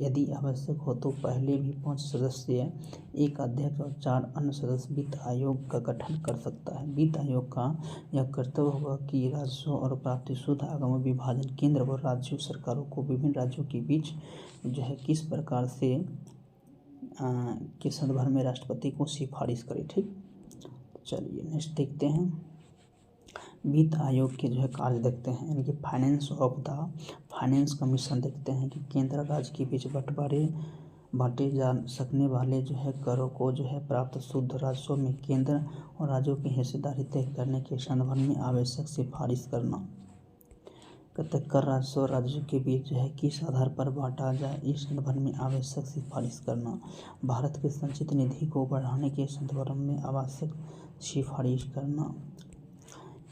यदि आवश्यक हो तो पहले भी 5 सदस्य एक अध्यक्ष और 4 अन्य सदस्य वित्त आयोग का गठन कर सकता है। वित्त आयोग का यह कर्तव्य होगा कि राजस्व और प्राप्ति शुद्ध आगम विभाजन केंद्र व राज्य सरकारों को विभिन्न राज्यों के बीच जो है किस प्रकार से के संदर्भ में राष्ट्रपति को सिफारिश करे। ठीक, चलिए नेक्स्ट देखते हैं, वित्त आयोग के जो है कार्य देखते हैं, यानी कि फाइनेंस कमीशन देखते हैं कि केंद्र राज्य के बीच बांटे जा सकने वाले जो है करों को जो है प्राप्त शुद्ध राजस्व में केंद्र और राज्यों की हिस्सेदारी तय करने के संदर्भ में आवश्यक सिफारिश करना। कर राजस्व राज्यों के बीच जो है किस आधार पर बांटा जाए, इस संदर्भ में आवश्यक सिफारिश करना। भारत के संचित निधि को बढ़ाने के संदर्भ में आवश्यक सिफारिश करना।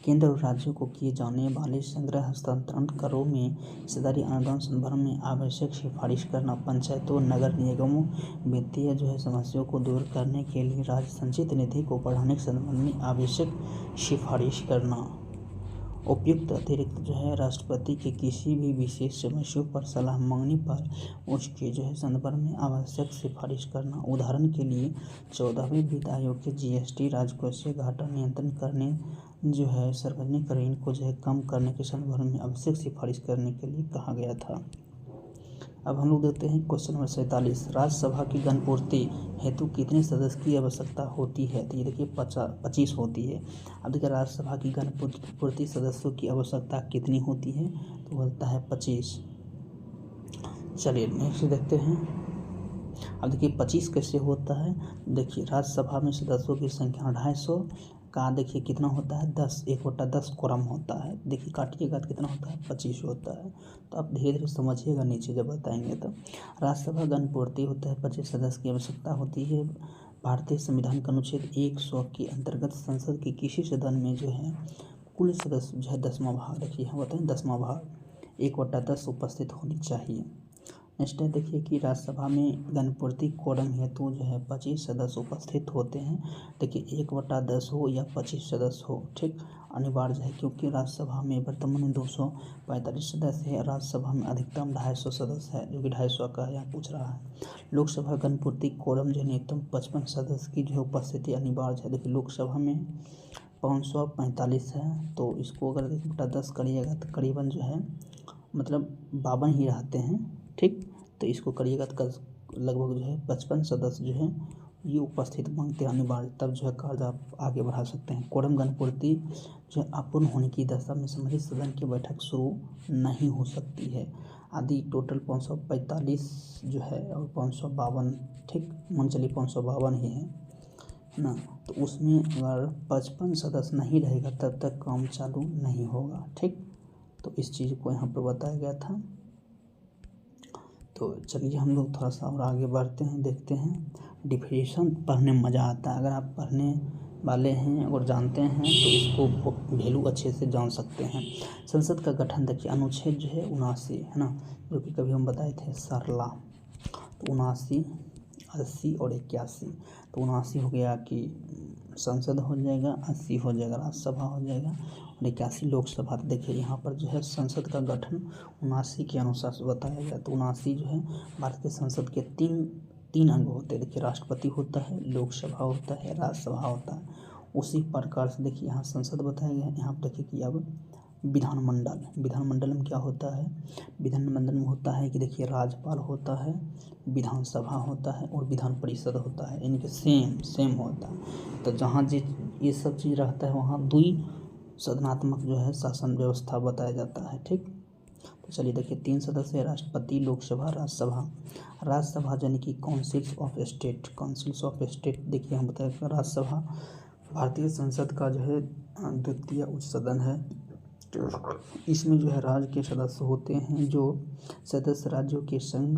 केंद्र और राज्यों को किए जाने वाले संग्रह हस्तांतरण करों में हिस्सेदारी अनुदान संदर्भ में आवश्यक सिफारिश करना। पंचायतों नगर निगमों वित्तीय समस्याओं को दूर करने के लिए राज्य संचित निधि को बढ़ाने के संदर्भ में आवश्यक सिफारिश करना। उपयुक्त अतिरिक्त राष्ट्रपति के किसी भी विशेष समस्याओं पर सलाह मांगने पर उसके संदर्भ में आवश्यक सिफारिश करना। उदाहरण के लिए 14वें वित्त आयोग के जीएसटी राजकोषीय घाटा नियंत्रण करने सार्वजनिक ऋण को कम करने के संदर्भ में आवश्यक सिफारिश करने के लिए कहा गया था। अब हम लोग देखते हैं क्वेश्चन नंबर 47। राज्यसभा की गणपूर्ति हेतु कितने सदस्य की आवश्यकता होती है? तो ये देखिए 25 होती है। अब देखिए राज्यसभा की गणपूर्ति सदस्यों की आवश्यकता कितनी होती है? तो होता है 25। चलिए नेक्स्ट देखते हैं। अब देखिए 25 कैसे होता है। देखिए राज्यसभा में सदस्यों की संख्या 250 का देखिए कितना होता है 10, 1/10 कोरम होता है। देखिए काटिएगा तो कितना होता है 25 होता है। तो आप धीरे धीरे समझिएगा नीचे जब बताएंगे तो। राज्यसभा गणपूर्ति होता है 25 सदस्य की आवश्यकता होती है। भारतीय संविधान का अनुच्छेद 100 के अंतर्गत संसद के किसी सदन में कुल सदस्य 10वां भाग, देखिए यहाँ बताएं 10वां भाग 1/10 उपस्थित होनी चाहिए। नेक्स्ट है देखिए कि राज्यसभा में गणपूर्ति कोरम हेतु 25 सदस्य उपस्थित होते हैं। देखिए 1/10 हो या 25 सदस्य हो, ठीक अनिवार्य है, क्योंकि राज्यसभा में वर्तमान में 245 सदस्य है। राज्यसभा में अधिकतम 250 सदस्य है, जो कि 250 का यहाँ पूछ रहा है। लोकसभा गणपूर्ति कोरम न्यूनतम 55 सदस्य की उपस्थिति अनिवार्य है। देखिए लोकसभा में 545 है, तो इसको अगर 1/10 करिएगा तो करीबन मतलब 52 ही रहते हैं, ठीक। तो इसको करिएगा तो लगभग 55 सदस्य ये उपस्थित मांगते हैं अनिवार्य, तब कार्य आप आगे बढ़ा सकते हैं। कोरम गणपूर्ति अपूर्ण होने की दशा में संबंधित सदन की बैठक शुरू नहीं हो सकती है। आदि टोटल 545 और 552, ठीक मान चलिए 552 ही है ना। तो उसमें अगर 55 सदस्य नहीं रहेगा तब तक काम चालू नहीं होगा, ठीक। तो इस चीज़ को यहाँ पर बताया गया था। तो चलिए हम लोग थोड़ा सा और आगे बढ़ते हैं, देखते हैं। डिफिनेशन पढ़ने में मज़ा आता है। अगर आप पढ़ने वाले हैं और जानते हैं तो इसको वैल्यू अच्छे से जान सकते हैं। संसद का गठन देखिए अनुच्छेद 79 है ना, जो कि कभी हम बताए थे सरला। तो 79, 80 और 81। तो 79 हो गया कि संसद हो जाएगा, 80 हो जाएगा राज्यसभा हो जाएगा और 81 लोकसभा। तो देखिए यहाँ पर संसद का गठन 79 के अनुसार से बताया गया। तो 79 भारत के संसद के तीन अंग होते हैं। देखिए राष्ट्रपति होता है, लोकसभा होता है, राज्यसभा होता है। उसी प्रकार से देखिए यहाँ संसद बताया गया है। यहाँ पर देखिए कि अब विधानमंडल में क्या होता है? विधानमंडल में होता है कि देखिए राज्यपाल होता है, विधानसभा होता है और विधान परिषद होता है, यानी कि सेम होता है। तो जहाँ ये सब चीज़ रहता है वहाँ सदनात्मक शासन व्यवस्था बताया जाता है, ठीक। तो चलिए देखिए 3 सदस्य राष्ट्रपति, लोकसभा, राज्यसभा। राज्यसभा यानी कि काउंसिल्स ऑफ स्टेट। देखिए हम बताएगा राज्यसभा भारतीय संसद का द्वितीय उच्च सदन है। इसमें राज्य के सदस्य होते हैं, जो सदस्य राज्यों के संघ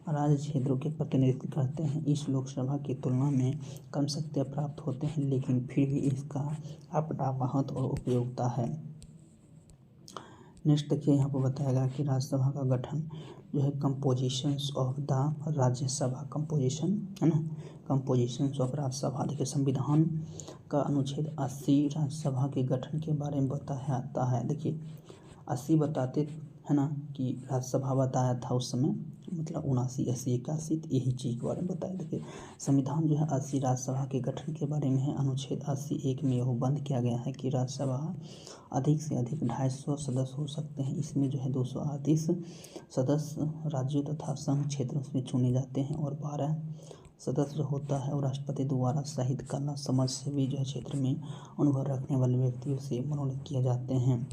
राज्य क्षेत्रों के प्रतिनिधित्व करते हैं। इस लोकसभा की तुलना में कम शक्तियाँ प्राप्त होते हैं, लेकिन फिर भी इसका अपना महत्व और उपयोगिता है। नेक्स्ट देखिए यहाँ पर बताएगा कि राज्यसभा का गठन compositions of the Rajya Sabha, composition है ना, कंपोजिशंस ऑफ राज्यसभा। देखिए संविधान का अनुच्छेद 80 राज्यसभा के गठन के बारे में बताता है। देखिए 80 बताते है ना कि राज्यसभा बताया था उस समय, मतलब 79, 80, 81 यही चीज़ के बारे में बताया। देखिए संविधान 80 राज्यसभा के गठन के बारे में है। अनुच्छेद 80(1) में यह बंद किया गया है कि राज्यसभा अधिक से अधिक 250 सदस्य हो सकते हैं। इसमें 238 सदस्य राज्यों तथा संघ क्षेत्रों से चुने जाते हैं और 12 सदस्य होता है और राष्ट्रपति द्वारा शहीद कला समाज सेवी क्षेत्र में अनुभव रखने वाले व्यक्तियों से मनोनीत किए जाते हैं।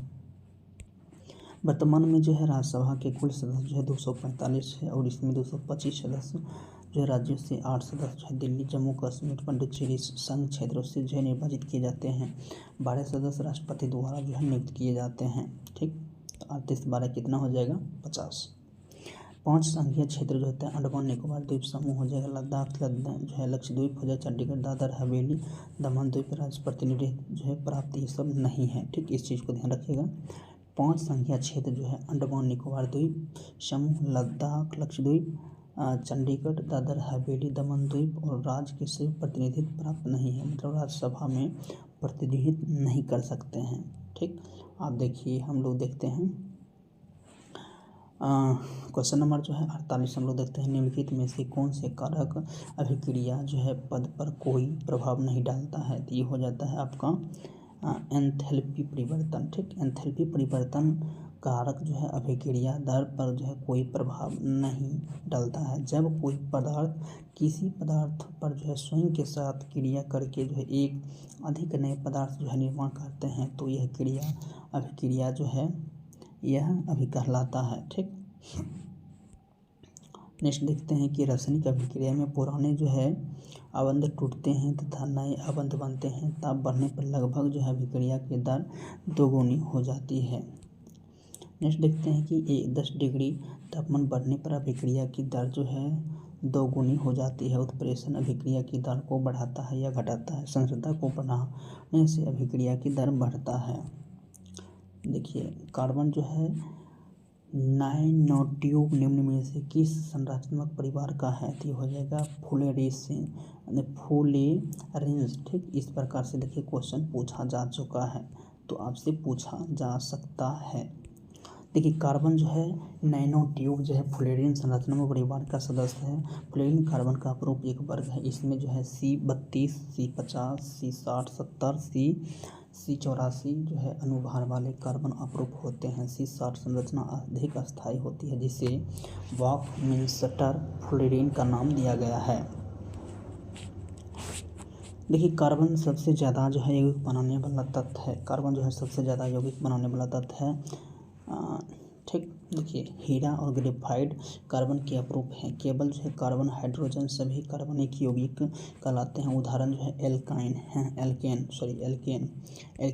वर्तमान में राज्यसभा के कुल सदस्य 245 है और इसमें 225 सदस्य राज्यों से, 8 सदस्य दिल्ली, जम्मू कश्मीर, पुडुचेरी संघ क्षेत्रों से निर्वाचित किए जाते हैं। 12 सदस्य राष्ट्रपति द्वारा नियुक्त किए जाते हैं, ठीक। तो 38 12 कितना हो जाएगा 50। 5 संघीय क्षेत्र जो होता है अंडमान निकोबार द्वीप समूह हो जाएगा, लद्दाख जो है लक्षद्वीप हो जाए, चंडीगढ़ दादर हवेली दमन द्वीप राज्य प्रतिनिधित्व जो है प्राप्त, ये सब नहीं है। ठीक, इस चीज़ को ध्यान रखिएगा। 5 संघीय क्षेत्र जो है अंडमान निकोबार द्वीप समूह, लद्दाख लक्षद्वीप, चंडीगढ़ दादर हवेली दमन द्वीप और राज्य के सिर्फ प्रतिनिधित्व प्राप्त नहीं है, मतलब राज्यसभा में प्रतिनिधित्व नहीं कर सकते हैं। ठीक, आप देखिए हम लोग देखते हैं क्वेश्चन नंबर जो है 48 हम लोग देखते हैं, निम्नलिखित में से कौन से कारक अभिक्रिया जो है पद पर कोई प्रभाव नहीं डालता है। तो ये हो जाता है आपका एंथैल्पी परिवर्तन। ठीक, एंथैल्पी परिवर्तन कारक जो है अभिक्रिया दर पर जो है कोई प्रभाव नहीं डालता है। जब कोई पदार्थ किसी पदार्थ पर जो है स्वयं के साथ क्रिया करके जो है एक अधिक नए पदार्थ जो है निर्माण करते हैं, तो यह अभिक्रिया जो है यह अभी कहलाता है। ठीक, नेक्स्ट देखते हैं कि रासायनिक अभिक्रिया में पुराने जो है अबंध टूटते हैं तथा नए अबंध बनते हैं। ताप बढ़ने पर लगभग जो है अभिक्रिया की दर दोगुनी हो जाती है। नेक्स्ट देखते हैं कि 10 डिग्री तापमान बढ़ने पर अभिक्रिया की दर जो है दोगुनी हो जाती है। उत्प्रेषण अभिक्रिया की दर को बढ़ाता है या घटाता है। सांद्रता को बढ़ाने से अभिक्रिया की दर बढ़ता है। देखिए कार्बन जो है नाइनोट्यूब निम्न में से किस संरचनात्मक परिवार का है। तो हो जाएगा फुलेरेंस। ठीक, इस प्रकार से देखिए क्वेश्चन पूछा जा चुका है, तो आपसे पूछा जा सकता है। देखिए कार्बन जो है नाइनोट्यूब जो है फ्लोरीन संरचनात्मक परिवार का सदस्य है। फ्लोरीन कार्बन का अपरूप एक वर्ग है। इसमें जो है C32, C50, C60, 70, C84 जो है अनुभार वाले कार्बन अपरूप होते हैं। C60 संरचना अधिक अस्थायी होती है, जिसे बकमिंस्टर फ्लोरीन का नाम दिया गया है। देखिए कार्बन सबसे ज़्यादा जो है यौगिक बनाने वाला तत्व है। कार्बन जो है सबसे ज़्यादा यौगिक बनाने वाला तत्व है। ठीक, देखिए हीरा और ग्रेफाइट कार्बन के अपरूप हैं। केवल जो है कार्बन हाइड्रोजन सभी कार्बनिक यौगिक कहलाते हैं। उदाहरण जो है एल्केन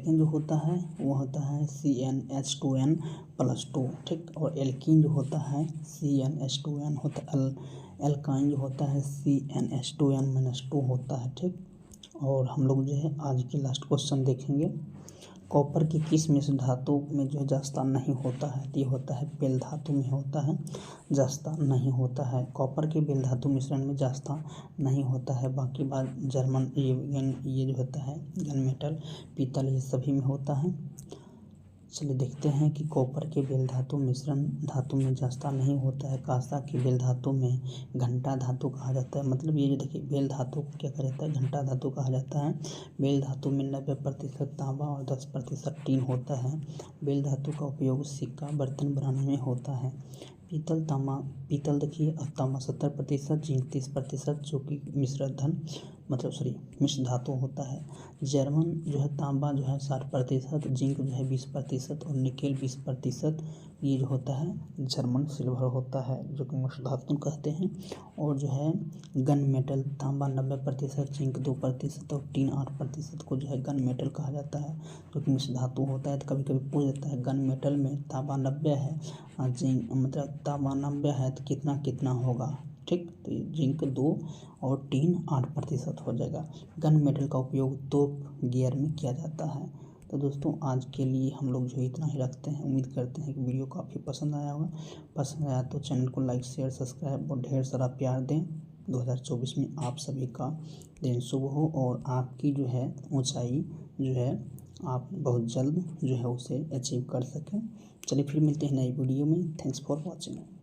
जो होता है वो होता है CnH2n+2। ठीक, और एल्कीन जो होता है CnH2n होता है। एल्काइन जो होता है CnH2n-2 होता है। ठीक, और हम लोग जो है आज के लास्ट क्वेश्चन देखेंगे। कॉपर की किस मिश्र धातु में जो है जस्ता नहीं होता है। तो ये होता है बेल धातु में होता है, जस्ता नहीं होता है। कॉपर के बेल धातु मिश्रण में जस्ता नहीं होता है। बाकी बात जर्मन ये जो होता है गन मेटल, पीतल, ये सभी में होता है। चलिए देखते हैं कि कॉपर के बेल धातु मिश्रण धातु में जस्ता नहीं होता है। कांसा की बेल धातु में घंटा धातु कहा जाता है। मतलब ये जो देखिए बेल धातु को क्या कहा जाता है, घंटा धातु कहा जाता है। बेल धातु में 90% तांबा और 10% टीन होता है। बेल धातु का उपयोग सिक्का बर्तन बनाने में होता है। पीतल देखिए तांबा 70%, जिंक 30%, जो कि मिश्र धातु होता है। जर्मन जो है तांबा जो है 60%, जिंक जो है 20% और निकेल 20%, ये जो होता है जर्मन सिल्वर होता है, जो कि मिश्र धातु कहते हैं। और जो है गन मेटल तांबा 90%, जिंक 2% और टीन 8% को जो है गन मेटल कहा जाता है, जो कि मिश्र धातु होता है। तो कभी कभी पूछ जाता है गन मेटल में तांबा 90 है, जिंक मतलब तांबा 90 है तो कितना होगा। ठीक, तो जिंक 2 और टीन 8% हो जाएगा। गन मेटल का उपयोग तोप गियर में किया जाता है। तो दोस्तों आज के लिए हम लोग जो इतना ही रखते हैं। उम्मीद करते हैं कि वीडियो काफ़ी पसंद आया होगा। पसंद आया तो चैनल को लाइक शेयर सब्सक्राइब और ढेर सारा प्यार दें। 2024 में आप सभी का दिन शुभ हो और आपकी जो है ऊंचाई जो है आप बहुत जल्द जो है उसे अचीव कर सकें। चलिए फिर मिलते हैं नई वीडियो में। Thanks for watching.